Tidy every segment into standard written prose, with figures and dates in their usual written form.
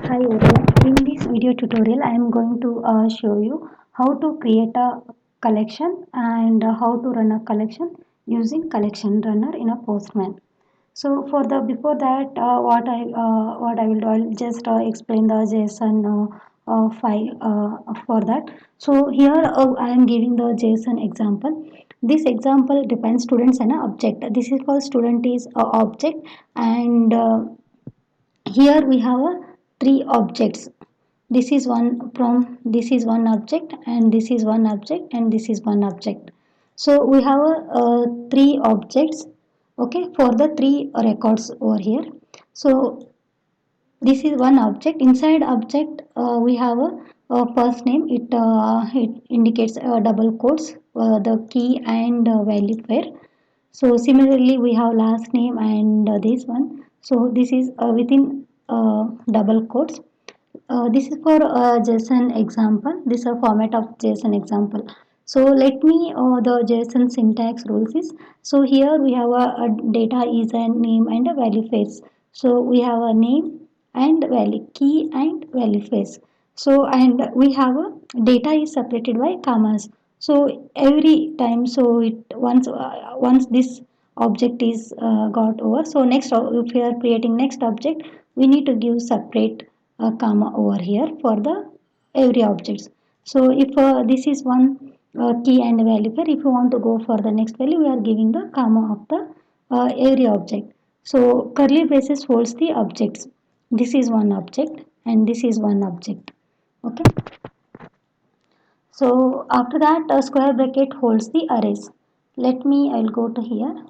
Hi everyone. In this video tutorial, I am going to show you how to create a collection and how to run a collection using collection runner in a Postman. So for the before that, what I will do, I'll just explain the JSON file for that. So here I am giving the JSON example. This example defines students and an object. This is called student is a object and here we have three objects. This is one object and this is one object and this is one object. So we have three objects, okay, for the three records over here. So this is one object. Inside object we have a first name. It indicates double quotes, the key and value pair. So similarly we have last name and this one. So this is within double quotes. This is for JSON example. This is a format of JSON example. So let me the JSON syntax rules is, so here we have a data is a name and a value phase. So we have a name and value, key and value phase. So and we have a data is separated by commas. So every time, so it once this object is got over, so next if we are creating next object, we need to give separate comma over here for the every objects. So if this is one key and value pair, if you want to go for the next value, we are giving the comma of the every object. So curly braces holds the objects. This is one object and this is one object. Okay. So after that, a square bracket holds the arrays. Let me, I will go to here.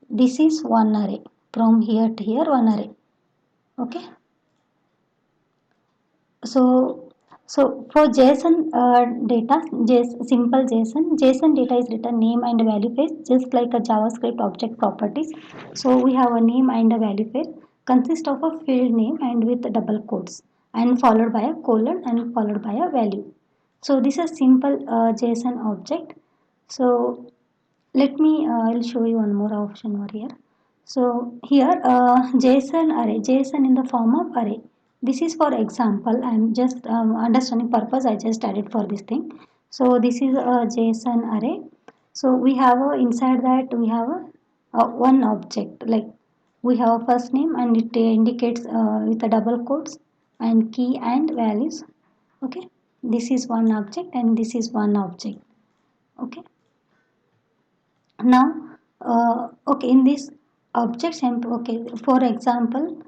This is one array. From here to here, one array. Okay. So, so for JSON data, simple JSON data is written name and value phase, just like a JavaScript object properties. So we have a name and a value phase consist of a field name and with double quotes and followed by a colon and followed by a value. So this is simple JSON object. So let me, I'll show you one more option over here. So here JSON array, JSON in the form of array. This is for example, I'm just understanding purpose, I just added for this thing. So this is a JSON array. So we have inside that we have one object, like we have a first name and it indicates with a double quotes and key and values. Okay, this is one object and this is one object. Okay. Now, okay, in this object sample, okay, for example,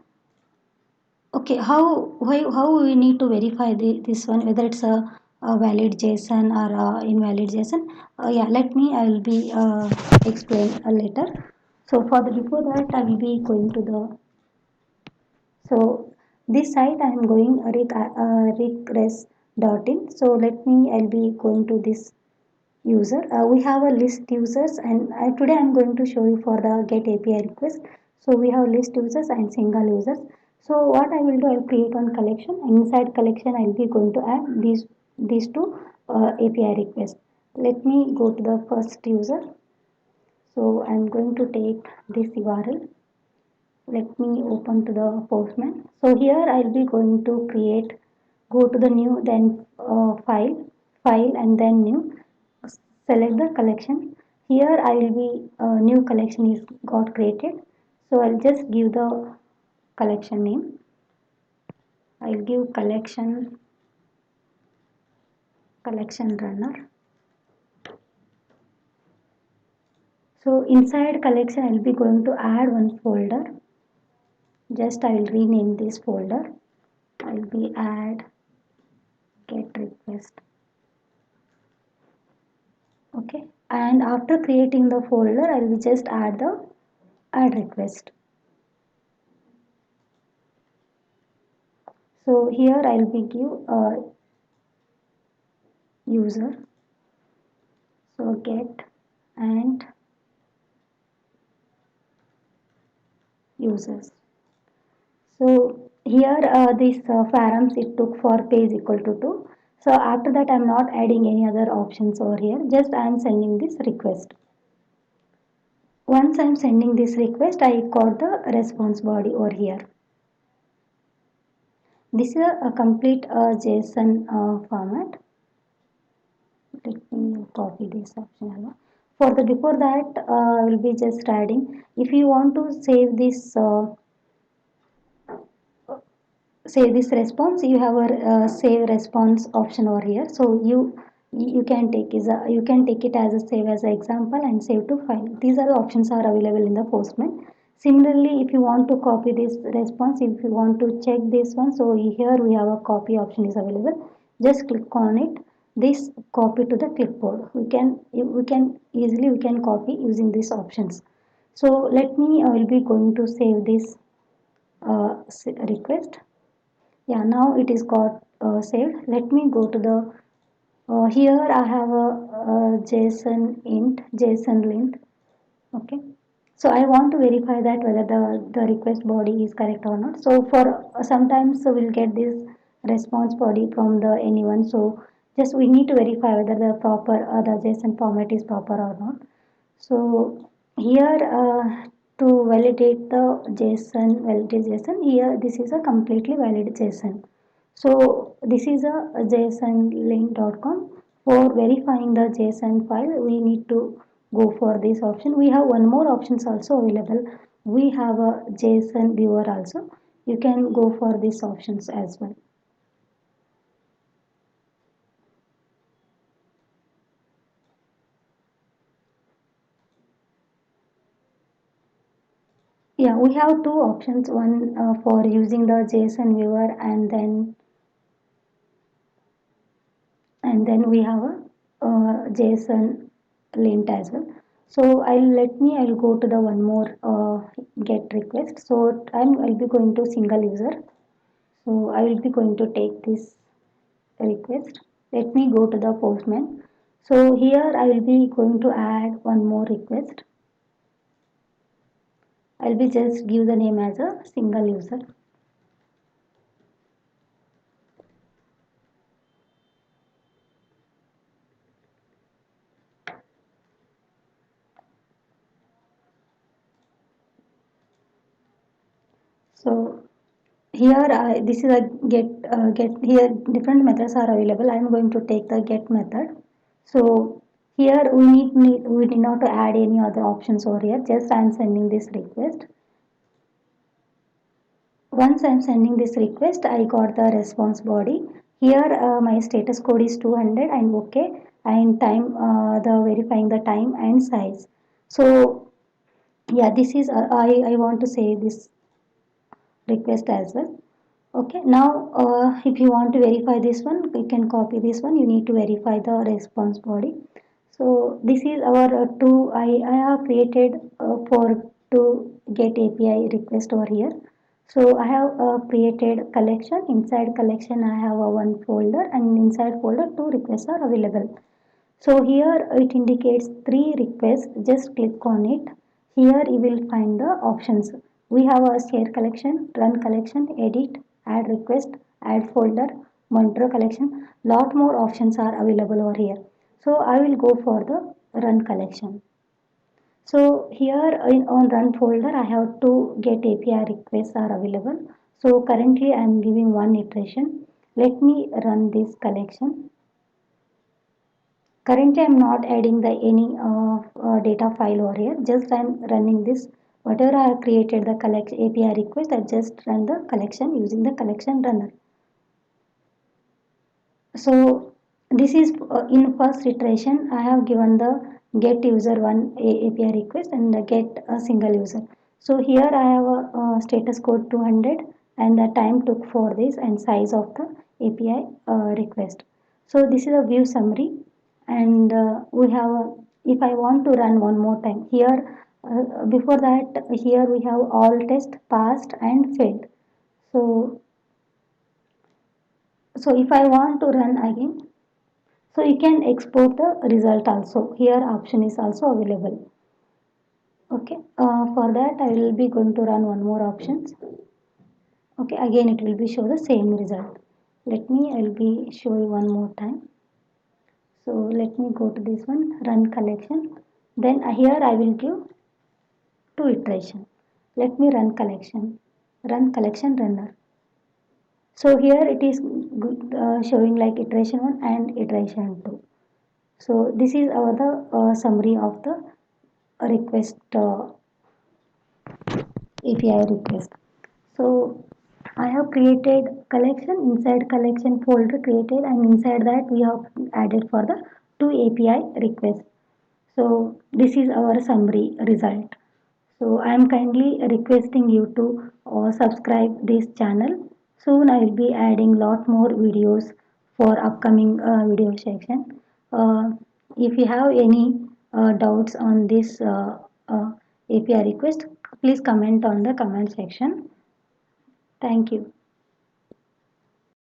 okay, how we need to verify this one, whether it's a valid JSON or invalid JSON? Yeah, let me, I will be explain later. So for the before that, I will be going to the, so this site I am going regress.in. So let me, I'll be going to this user. We have a list users and today I'm going to show you for the get API request. So we have list users and single users. So what I will do, I will create one collection and inside collection I will be going to add these two API requests. Let me go to the first user. So I'm going to take this URL. Let me open to the Postman. So here I'll be going to create, go to the new, then file and then new, select the collection. Here I will be new collection is got created. So I'll just give the collection name. I'll give collection runner. So inside collection I'll be going to add one folder. Just I will rename this folder. I'll be add get request. Okay, and after creating the folder I will just add the add request. So here I'll be give user, so get and users. So here this params it took for page equal to 2. So after that I'm not adding any other options over here, just I am sending this request. Once I'm sending this request, I got the response body over here. This is a complete JSON format. Let me copy this option now. For the before that, I will be just adding. If you want to save this response, you have a save response option over here. So you can take it as a save as an example and save to file. These are the options are available in the Postman. Similarly, if you want to copy this response, if you want to check this one, so here we have a copy option is available. Just click on it. This copy to the clipboard. We can easily we can copy using these options. So let me I will be going to save this request. Yeah, now it is got saved. Let me go to the here I have a JSON int JSON length. Okay, so I want to verify that whether the request body is correct or not. So for sometimes we'll get this response body from the anyone. So just we need to verify whether the JSON format is proper or not. So here to validate JSON, here this is a completely valid JSON. So this is a JSONlink.com. For verifying the JSON file, we need to go for this option. We have one more options also available. We have a JSON viewer also. You can go for these options as well. Yeah, we have two options. One for using the JSON viewer, and then we have a JSON lint as well. So I'll go to the one more get request. So I'll be going to single user. So I will be going to take this request. Let me go to the Postman. So here I will be going to add one more request. I'll be just give the name as a single user. So here this is a get here different methods are available. I am going to take the get method. So here we need not to add any other options over here. Just I am sending this request. Once I am sending this request, I got the response body. Here my status code is 200 and okay, and time the verifying the time and size. So yeah, this is I want to say this request as well. Okay, now if you want to verify this one, you can copy this one. You need to verify the response body. So this is our I have created for to get API request over here. So I have created collection. Inside collection I have a one folder, and inside folder two requests are available. So here it indicates three requests. Just click on it. Here you will find the options. We have a share collection, run collection, edit, add request, add folder, monitor collection. Lot more options are available over here. So I will go for the run collection. So here on run folder I have two get API requests are available. So currently I am giving one iteration. Let me run this collection. Currently I'm not adding the any data file over here. Just I'm running this whatever I have created the collection API request. I just run the collection using the collection runner. So this is in first iteration I have given the get user one API request and the get a single user. So here I have a status code 200 and the time took for this and size of the API request. So this is a view summary, and we have if I want to run one more time here, before that here we have all test passed and failed. So if I want to run again, so you can export the result also. Here option is also available. Okay. For that I will be going to run one more options. Okay. Again it will be show the same result. Let me I will be show you one more time. So let me go to this one run collection. Then here I will give two iteration. Let me run collection runner. So here it is showing like iteration 1 and iteration 2. So this is our the summary of the request API request. So I have created collection, inside collection folder created, and inside that we have added for the two API requests. So this is our summary result. So I am kindly requesting you to subscribe this channel. Soon I will be adding lot more videos for upcoming video section. Uh, if you have any doubts on this API request, please comment on the comment section. Thank you.